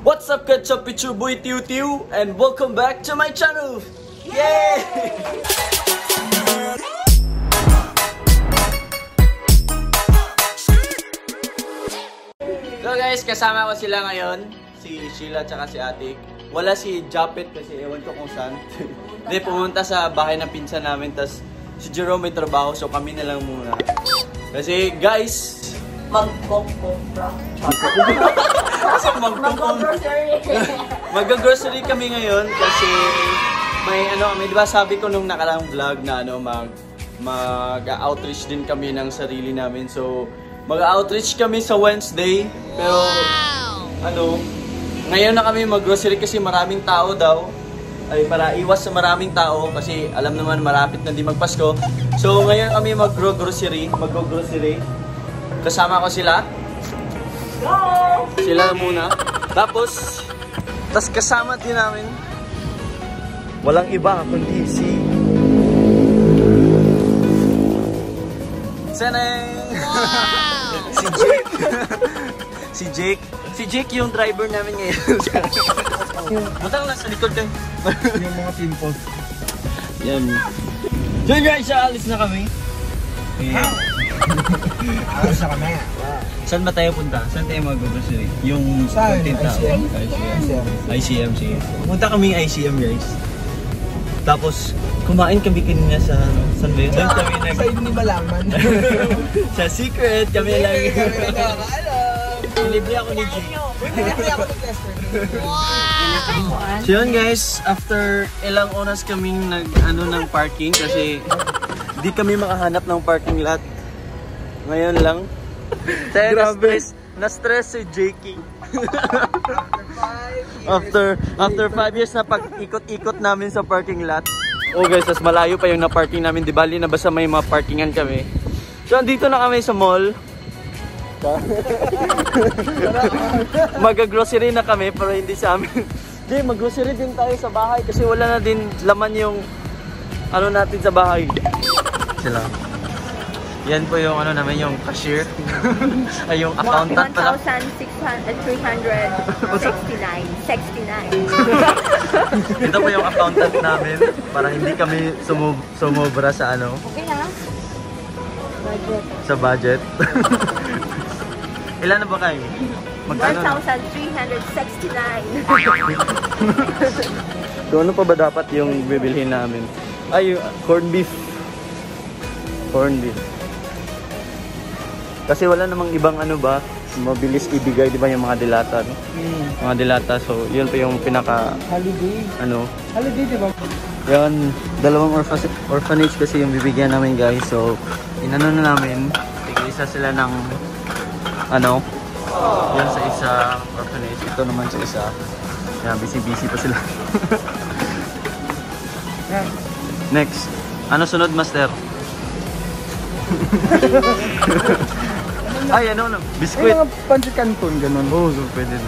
What's up, Ketchup? It's your boy Tiu Tiu, and welcome back to my channel! Yay! So guys, kasama ko sila ngayon, si Sheila at si Atik. Wala si Japet kasi ewan ko kung saan. Hindi, pumunta sa bahay ng pinsan namin, tas si Jerome may trabaho, so kami na lang muna. Kasi guys, mag-grocery kami ngayon kasi may di ba sabi ko nung nakaraang vlog na mag-outreach din kami ng sarili namin. So mag-outreach kami sa Wednesday, pero ngayon na kami mag-grocery kasi maraming tao daw. Ay, para iwas sa maraming tao kasi alam naman malapit na di magpasko. So ngayon kami mag-grocery. Kasama ko sila. Sila muna. Tapos kasama din namin. Walang iba kundi si Seneng! Wow! Si Jake yung driver namin ngayon. Matang lang sa likod kayo. Yung mga pimples. Yan. So guys, alis na kami. Alis na kami. Saan ba tayo punta? Saan tayo mag-grocery? Yung tinta. ICM. Punta kami ICM guys. Tapos kumain kami kanina sa saan ba yun? Doon kami sa hindi malaman. Sa secret kami lang. Libre ako ni Jake. Libre ako ni Lester. Wow! So yun guys, after ilang oras kaming ng parking kasi di kami makahanap ng parking lot. Ngayon lang. Grabe. Na-stress si Jakey. After 5 years na pag-ikot-ikot namin sa parking lot. Oh guys, as malayo pa yung na-parking namin. Di bali na basta may ma-parkingan kami. So andito na kami sa mall. Mag-grocery na kami pero hindi sa amin. Di, mag-grocery din tayo sa bahay kasi wala na din laman yung natin sa bahay. Sila. Yan po yung namin, yung cashier. Ay, yung accountant pala. 1,369. Ito po yung accountant namin para hindi kami sumobra sa Okay na. Budget. Sa budget. Ilan na ba kayo? 1,369. So ano pa ba dapat yung bibilhin namin? Ay, corned beef. Corned beef. Kasi wala namang ibang mabilis ibigay, di ba, yung mga dilata, no? Mga dilata, so yun pa yung pinaka holiday. Holiday, di ba? Yan, dalawang orphanage kasi yung bibigyan namin guys. So inano na namin, tig-isa sila ng yan sa isa orphanage, ito naman sa isa. Yan, busy pa sila. Next, sunod, master? Ay, biskuit. Ay, mga pancit canton, ganun. Oo, so pwede na.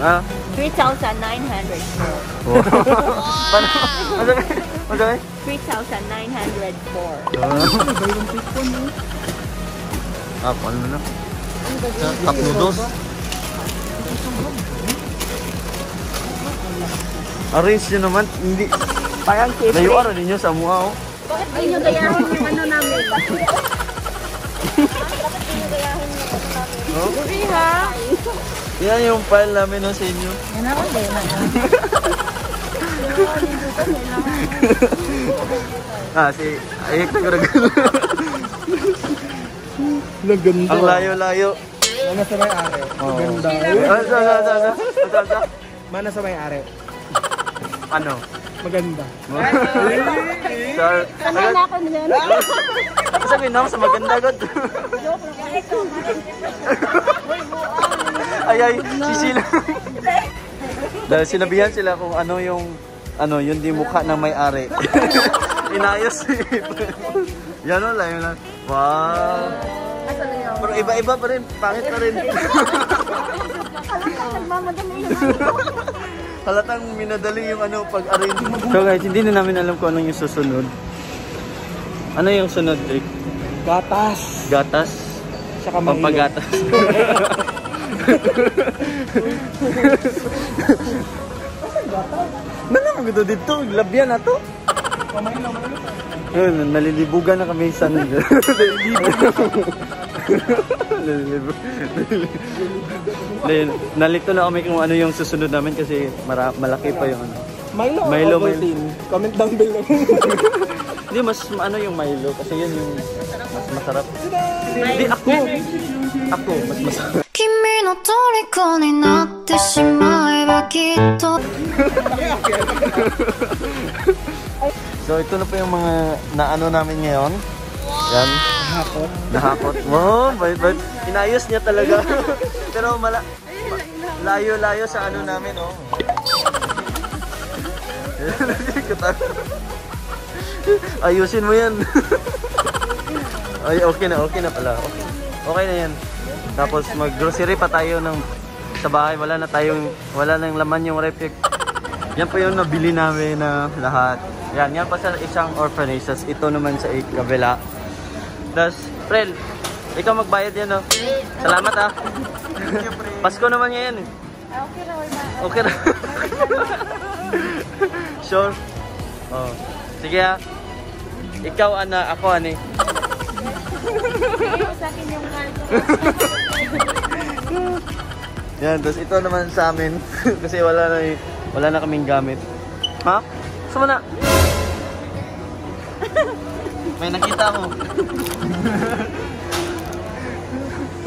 904. 3,904. Wow! Madami? 3,904. Ano na? Cup noodles. Arrange nyo naman. Hindi. Parang cake. Layuan rin nyo sa mukha, oh. Bakit di nyo gayahin yung namin? Hindi ha? Yan yung file namin sa inyo. Yan ako, gayon na. Ayek na gano'n. Ang layo-layo. Mana sa may-ari. Ganda. Mana sa may-ari. Ano? Maganda. Sanay na ako niyan. Sabihin naman sa maganda agad. Ay, sisila. Dahil sinabihan sila kung yun di mukha ng may-ari. Inayos. Yan o lang. Wow. Pero iba-iba pa rin. Pangit pa rin. Halatang minadali yung pag-arrange. So guys, hindi na namin alam kung yung susunod. Ano yung sunod, Rick? Gatas. Gatas? Saka Milo. Pampagatas. Ano mo dito? Labyan na to. Nalilibugan na kami sa Nalito na kami kung ano yung susunod namin kasi malaki pa yung ano. Milo comment down below. Hindi, mas ano yung Milo kasi yun yung mas masarap. Hindi, ako mas masarap. 君の虜になってしまえばきっと So ito na po yung mga naano namin ngayon. Yan. Nahakot. Wow, bait. Inayos niya talaga. Pero layo-layo sa ano namin, oh. Ayusin mo yan. Ay, okay na pala. Okay na yan. Tapos mag-grocery pa tayo sa bahay. Wala nang laman yung ref. Yan po yung nabili namin na lahat. Yan pa sa isang orphanage. Tas ito naman sa kabila. Tas, Prel, ikaw magbayad yan, no? Salamat, ha. Pasko naman ngayon, eh. Okay na. Sure? Oh. Sige, ha. Ikaw, Ana, ako, Ani. Sa akin yung card. Yan, tapos ito naman sa amin. Kasi wala na kaming gamit. Ha? Saan mo na? May nakita mo.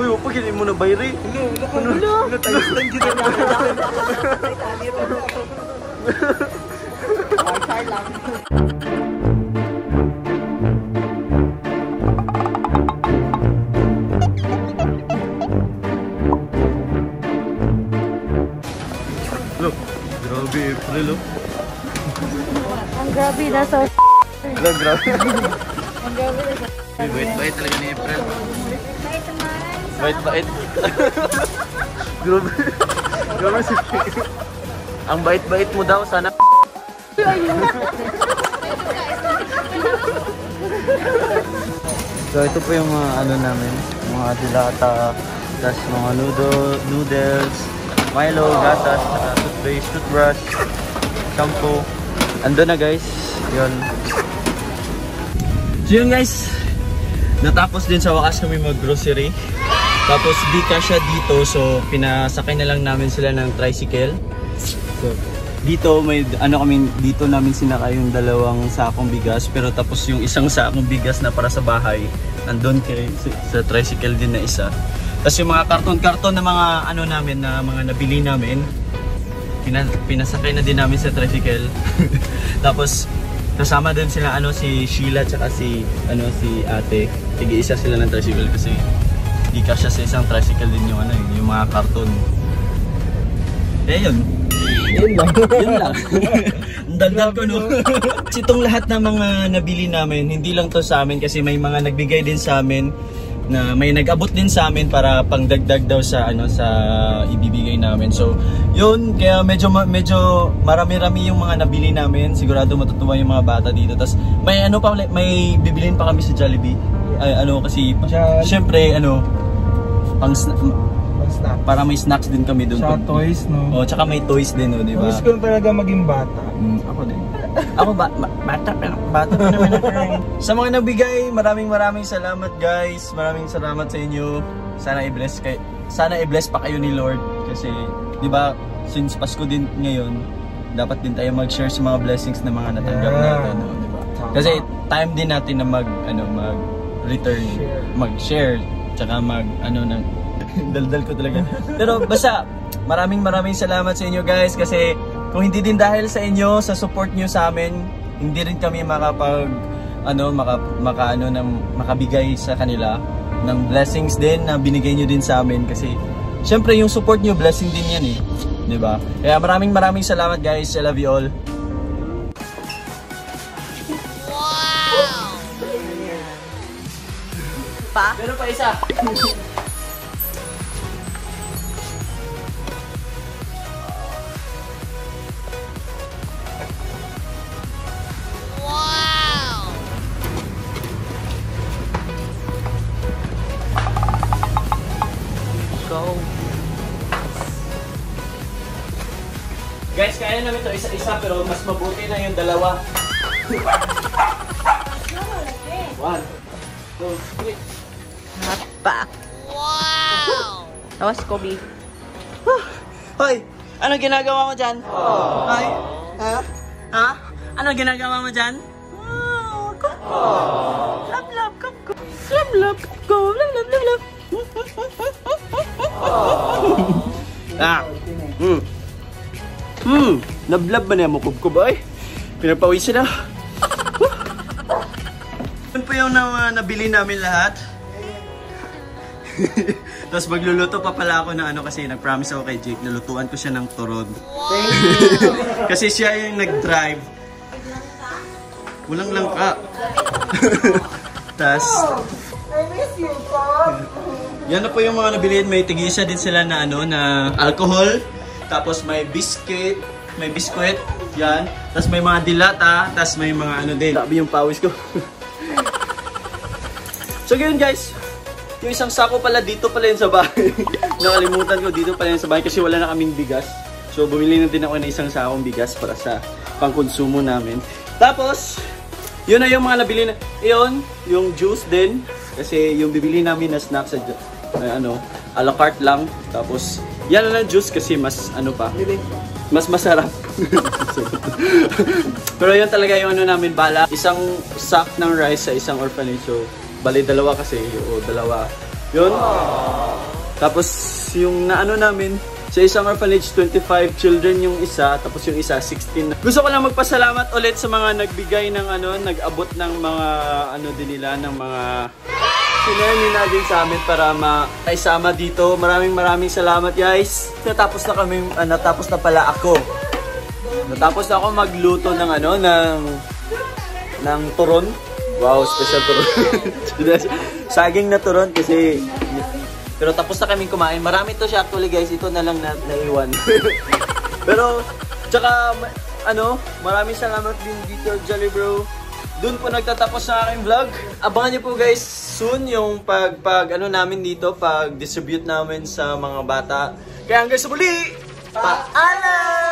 Uy, pag hindi mo na bayri. Ano tayo lang kita na. Look, grabe April, oh. Ang grabe na so. Look, grabe. Ang grabe na so. Bait talaga ni April. Bait naman. Bait. Grabe. Grabe si ang bait-bait mo daw, sana. So ito po yung mga ano namin, mga dilata, tas mga noodles, Milo, gatas, toothpaste, toothbrush, shampoo. Ando na guys, yun. So yun guys, natapos din sa wakas kami mag-grocery. Tapos di kasya dito, so pinasakay na lang namin sila ng tricycle. So dito may dito namin sinakay yung 2 sakong bigas, pero tapos yung isang sakong bigas na para sa bahay andun sa tricycle din na isa. Tapos yung mga karton-karton na mga namin na mga nabili namin, pinasakay na din namin sa tricycle. Tapos kasama din sila si Sheila tsaka si Ate. Tig-isa sila ng tricycle kasi di kasya sa isang tricycle din yung yung mga karton. Yun lang. Ang daldal ko, no? Itong lahat ng mga nabili namin, hindi lang to sa amin kasi may mga nagbigay din sa amin na may nag-abot din sa amin para pangdagdag daw sa sa ibibigay namin. So, yun, kaya medyo marami-rami yung mga nabili namin. Sigurado matutuwa yung mga bata dito. Tas may bibilin pa kami sa Jollibee. Kasi syempre pang para may snacks din kami doon. Sa toys, no? Oh, tsaka may toys din, no, di ba? Gusto ko talaga maging bata. Ako din. Ako bata pa naman ako. Sa mga nagbigay, maraming salamat guys. Maraming salamat sa inyo. Sana i-bless pa kayo ni Lord kasi 'di ba, since Pasko din ngayon, dapat din tayo mag-share sa mga blessings na mga natanggap natin, no, 'di ba? Kasi time din natin na mag-return, mag-share, tsaka daldal ko talaga. Pero basta maraming salamat sa inyo guys kasi kung hindi din dahil sa inyo, sa support nyo sa amin, hindi rin kami makabigay sa kanila ng blessings din na binigay nyo din sa amin kasi syempre yung support nyo, blessing din yan, 'di ba? Kaya maraming salamat guys. I love you all. Wow! Meron pa isa. Go. Guys, kaya namin ito isa-isa pero mas mabuti na yung dalawa. 1, 2, 3. Hapa. Wow! Tawas, Kobe. Hoy! Ano ginagawa mo dyan? Hoy! Ha? Ha? Ano ginagawa mo dyan? Love, love, cup, cup. Love, love, cup, cup. Love, love, love, love. Nablab ba niya mo kubkub ay? Pinapawisin na. Yun po yung nabili namin lahat. Tapos magluluto pa pala ako ng ano kasi nag-promise ako kay Jake, nalutuan ko siya ng turon. Kasi siya yung nag-drive. Walang langka. Tapos I miss you, Pop. yan na po yung mga nabilihin. May tigisa din sila na ano na alcohol. Tapos may biscuit, yan. Tapos may mga dilata, tapos may mga ano din. Sabi yung pawis ko. So yun guys, yung isang sako pala dito pala yun sa bahay. Nakalimutan ko dito pala yun sa bahay kasi wala na kaming bigas. So bumili na din ako ng isang sakong bigas para sa pangkonsumo namin. Tapos, yun na yung mga nabili na. Yun, yung juice din. Kasi yung bibili namin na snacks ano, a la carte lang. Tapos, yan na lang juice kasi mas ano pa, mas masarap. Pero yun talaga yung ano namin bala. Isang sack ng rice sa isang orphanage. So, bali dalawa kasi. O dalawa. Yun. Tapos yung naano namin, sa isang orphanage 25 children yung isa. Tapos yung isa 16. Gusto ko lang magpasalamat ulit sa mga nagbigay ng ano, nag-abot ng mga ano din nila, ng mga sinayang natin sa amin para maisama dito. Maraming salamat guys. Natapos na kami, natapos na pala ako. Natapos na ako magluto ng ano, ng turon. Wow, special turon. Saging na turon kasi, pero tapos na kaming kumain. Marami to siya actually guys, ito na lang naiwan. Pero, tsaka, ano, maraming salamat din dito, Jolly Bro. Doon po nagtatapos sa aking vlog. Abangan niyo po guys soon yung ano namin dito, pag-distribute namin sa mga bata. Kaya hanggang sa muli, paalam!